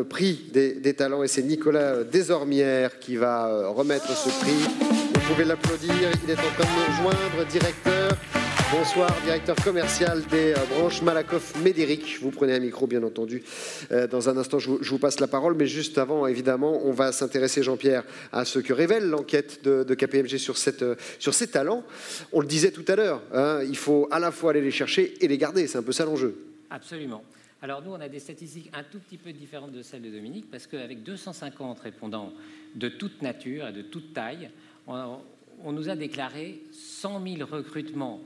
Le prix des talents, et c'est Nicolas Desormières qui va remettre ce prix. Vous pouvez l'applaudir, il est en train de nous rejoindre, directeur. Bonsoir, directeur commercial des branches Malakoff-Médéric. Vous prenez un micro, bien entendu. Dans un instant, je vous passe la parole. Mais juste avant, évidemment, on va s'intéresser, Jean-Pierre, à ce que révèle l'enquête de KPMG sur ces talents. On le disait tout à l'heure, hein, il faut à la fois aller les chercher et les garder. C'est un peu ça l'enjeu. Absolument. Alors nous, on a des statistiques un tout petit peu différentes de celles de Dominique, parce qu'avec 250 répondants de toute nature et de toute taille, on nous a déclaré 100 000 recrutements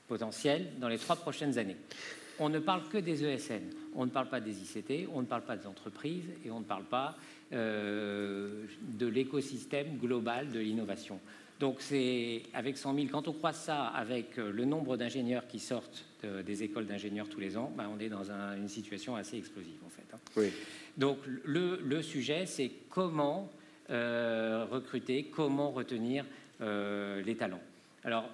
potentiels dans les 3 prochaines années. On ne parle que des ESN, on ne parle pas des ICT, on ne parle pas des entreprises et on ne parle pas de l'écosystème global de l'innovation. Donc c'est avec 100 000, quand on croise ça avec le nombre d'ingénieurs qui sortent des écoles d'ingénieurs tous les ans, ben on est dans une situation assez explosive en fait. Hein. Oui. Donc le sujet, c'est comment recruter, comment retenir les talents. Alors,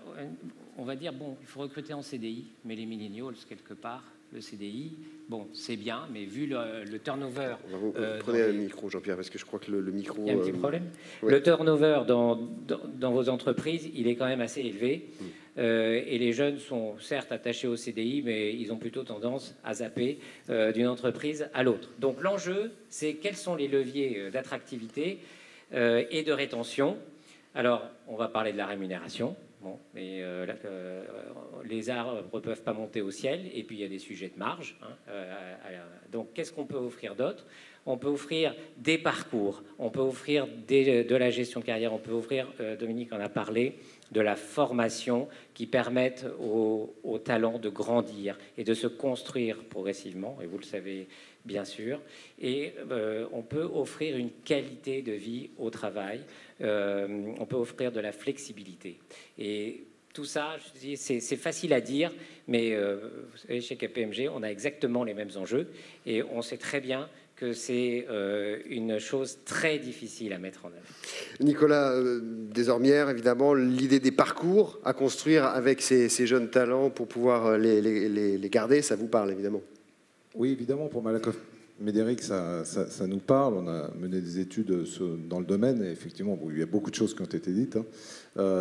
on va dire, bon, il faut recruter en CDI, mais les millennials, quelque part, le CDI, bon, c'est bien, mais vu le turnover... Vous prenez le micro, Jean-Pierre, parce que je crois que le micro... Il y a un petit problème. Oui. Le turnover dans vos entreprises, il est quand même assez élevé. Et les jeunes sont certes attachés au CDI, mais ils ont plutôt tendance à zapper d'une entreprise à l'autre. Donc l'enjeu, c'est quels sont les leviers d'attractivité et de rétention. Alors, on va parler de la rémunération. Bon, mais les arbres ne peuvent pas monter au ciel, et puis il y a des sujets de marge. Hein, donc, qu'est-ce qu'on peut offrir d'autre? On peut offrir des parcours, on peut offrir de la gestion de carrière, on peut offrir, Dominique en a parlé, de la formation qui permettent aux talents de grandir et de se construire progressivement, et vous le savez bien sûr. Et on peut offrir une qualité de vie au travail, on peut offrir de la flexibilité. Et tout ça, je dis, c'est facile à dire, mais vous savez, chez KPMG, on a exactement les mêmes enjeux, et on sait très bien que c'est une chose très difficile à mettre en œuvre. Nicolas Desormières, évidemment, l'idée des parcours à construire avec ces jeunes talents pour pouvoir les garder, ça vous parle évidemment? Oui, évidemment, pour Malakoff-Médéric, ça nous parle. On a mené des études dans le domaine, et effectivement, bon, il y a beaucoup de choses qui ont été dites. Hein.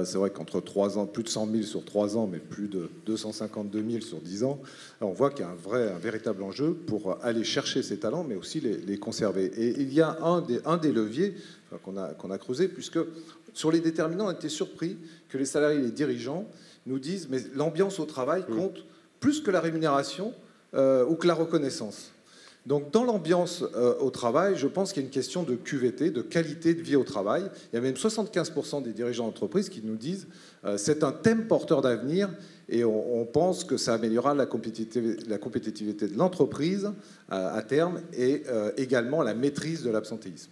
C'est vrai qu'entre 3 ans, plus de 100 000 sur 3 ans, mais plus de 252 000 sur 10 ans, on voit qu'il y a un véritable enjeu pour aller chercher ces talents, mais aussi les conserver. Et il y a un des leviers qu'on a creusé, puisque sur les déterminants, on était surpris que les salariés et les dirigeants nous disent mais l'ambiance au travail compte plus que la rémunération ou que la reconnaissance. Donc, dans l'ambiance au travail, je pense qu'il y a une question de QVT, de qualité de vie au travail. Il y a même 75% des dirigeants d'entreprise qui nous disent c'est un thème porteur d'avenir et on pense que ça améliorera la compétitivité de l'entreprise à terme et également la maîtrise de l'absentéisme.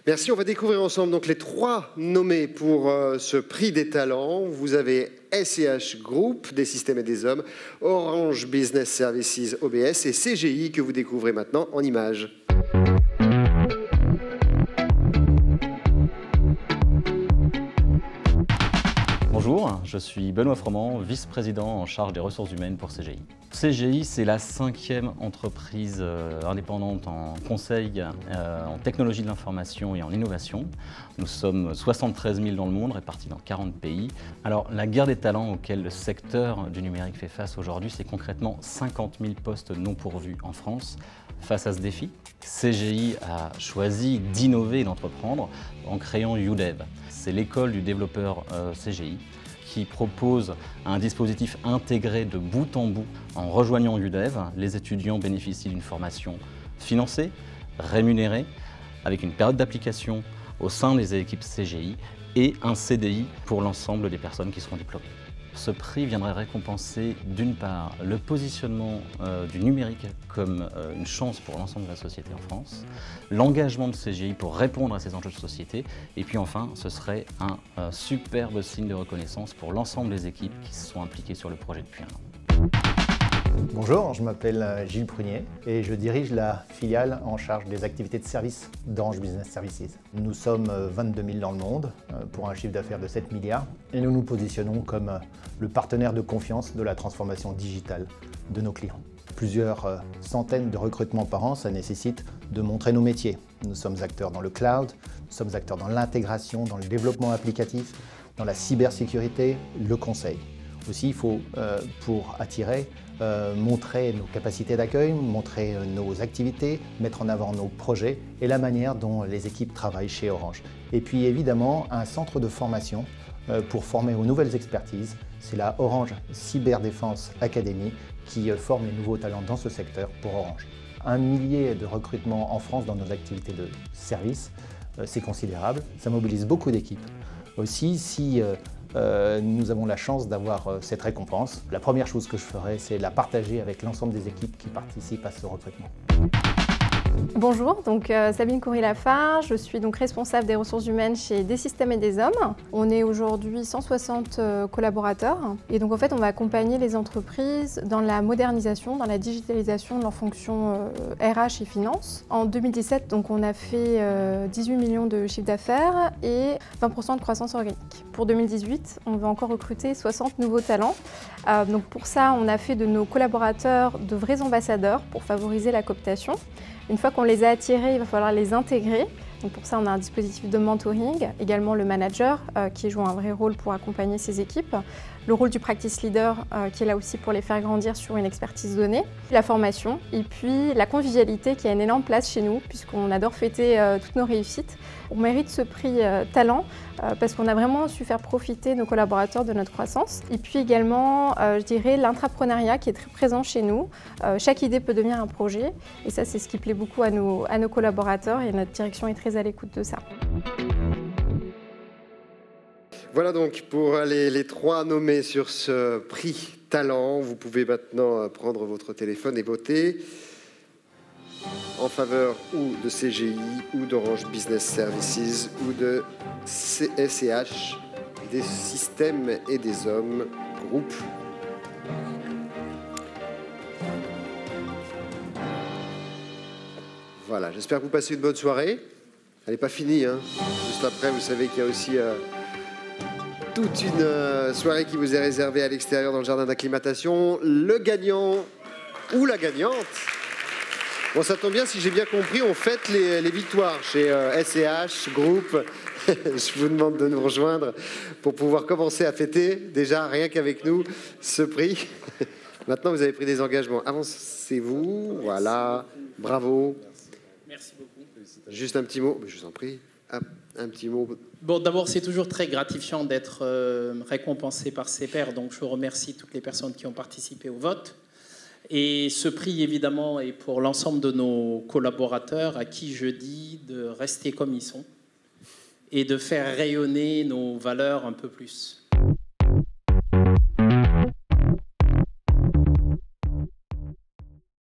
Merci, on va découvrir ensemble donc les 3 nommés pour ce prix des talents. Vous avez SCH Group, des systèmes et des hommes, Orange Business Services OBS et CGI que vous découvrez maintenant en images. Bonjour, je suis Benoît Froment, vice-président en charge des ressources humaines pour CGI. CGI, c'est la 5e entreprise indépendante en conseil, en technologie de l'information et en innovation. Nous sommes 73 000 dans le monde, répartis dans 40 pays. Alors, la guerre des talents auquel le secteur du numérique fait face aujourd'hui, c'est concrètement 50 000 postes non pourvus en France. Face à ce défi, CGI a choisi d'innover et d'entreprendre en créant YouDev. C'est l'école du développeur CGI qui propose un dispositif intégré de bout en bout. En rejoignant YouDev, les étudiants bénéficient d'une formation financée, rémunérée, avec une période d'application au sein des équipes CGI et un CDI pour l'ensemble des personnes qui seront diplômées. Ce prix viendrait récompenser d'une part le positionnement du numérique comme une chance pour l'ensemble de la société en France, l'engagement de CGI pour répondre à ces enjeux de société, et puis enfin ce serait un superbe signe de reconnaissance pour l'ensemble des équipes qui se sont impliquées sur le projet depuis un an. Bonjour, je m'appelle Gilles Prunier et je dirige la filiale en charge des activités de service d'Orange Business Services. Nous sommes 22 000 dans le monde pour un chiffre d'affaires de 7 milliards et nous nous positionnons comme le partenaire de confiance de la transformation digitale de nos clients. plusieurs centaines de recrutements par an, ça nécessite de montrer nos métiers. Nous sommes acteurs dans le cloud, nous sommes acteurs dans l'intégration, dans le développement applicatif, dans la cybersécurité, le conseil. Aussi, il faut, pour attirer, montrer nos capacités d'accueil, montrer nos activités, mettre en avant nos projets et la manière dont les équipes travaillent chez Orange. Et puis évidemment, un centre de formation pour former aux nouvelles expertises. C'est la Orange Cyberdéfense Academy qui forme les nouveaux talents dans ce secteur pour Orange. 1 millier de recrutements en France dans nos activités de service, c'est considérable. Ça mobilise beaucoup d'équipes. Aussi, si nous avons la chance d'avoir cette récompense, la première chose que je ferai, c'est la partager avec l'ensemble des équipes qui participent à ce recrutement. Bonjour, donc Sabine Coury-Lafarge, je suis donc responsable des ressources humaines chez Des Systèmes et des Hommes. On est aujourd'hui 160 collaborateurs et donc en fait on va accompagner les entreprises dans la modernisation, dans la digitalisation de leurs fonctions RH et finance. En 2017, donc, on a fait 18 millions de chiffre d'affaires et 20% de croissance organique. Pour 2018, on va encore recruter 60 nouveaux talents. Donc pour ça, on a fait de nos collaborateurs de vrais ambassadeurs pour favoriser la cooptation. Une fois qu'on les a attirés, il va falloir les intégrer. Donc pour ça, on a un dispositif de mentoring, également le manager qui joue un vrai rôle pour accompagner ses équipes, le rôle du practice leader qui est là aussi pour les faire grandir sur une expertise donnée, la formation et puis la convivialité qui a une énorme place chez nous puisqu'on adore fêter toutes nos réussites. On mérite ce prix talent parce qu'on a vraiment su faire profiter nos collaborateurs de notre croissance. Et puis également, je dirais, l'intrapreneuriat qui est très présent chez nous. Chaque idée peut devenir un projet et ça, c'est ce qui plaît beaucoup à nos collaborateurs et notre direction est très à l'écoute de ça. Voilà donc pour les 3 nommés sur ce prix talent. Vous pouvez maintenant prendre votre téléphone et voter en faveur ou de CGI ou d'Orange Business Services ou de SCH, des Systèmes et des Hommes groupe. Voilà, j'espère que vous passez une bonne soirée. Elle n'est pas finie, hein. Juste après, vous savez qu'il y a aussi toute une soirée qui vous est réservée à l'extérieur dans le jardin d'acclimatation. Le gagnant ou la gagnante. Bon, ça tombe bien, si j'ai bien compris, on fête les victoires chez SCH Group. Je vous demande de nous rejoindre pour pouvoir commencer à fêter, déjà rien qu'avec nous, ce prix. Maintenant, vous avez pris des engagements. Avancez-vous, voilà, bravo. Merci beaucoup. Juste un petit mot, je vous en prie, un petit mot. Bon, d'abord, c'est toujours très gratifiant d'être récompensé par ses pairs, donc je remercie toutes les personnes qui ont participé au vote. Et ce prix, évidemment, est pour l'ensemble de nos collaborateurs à qui je dis de rester comme ils sont et de faire rayonner nos valeurs un peu plus.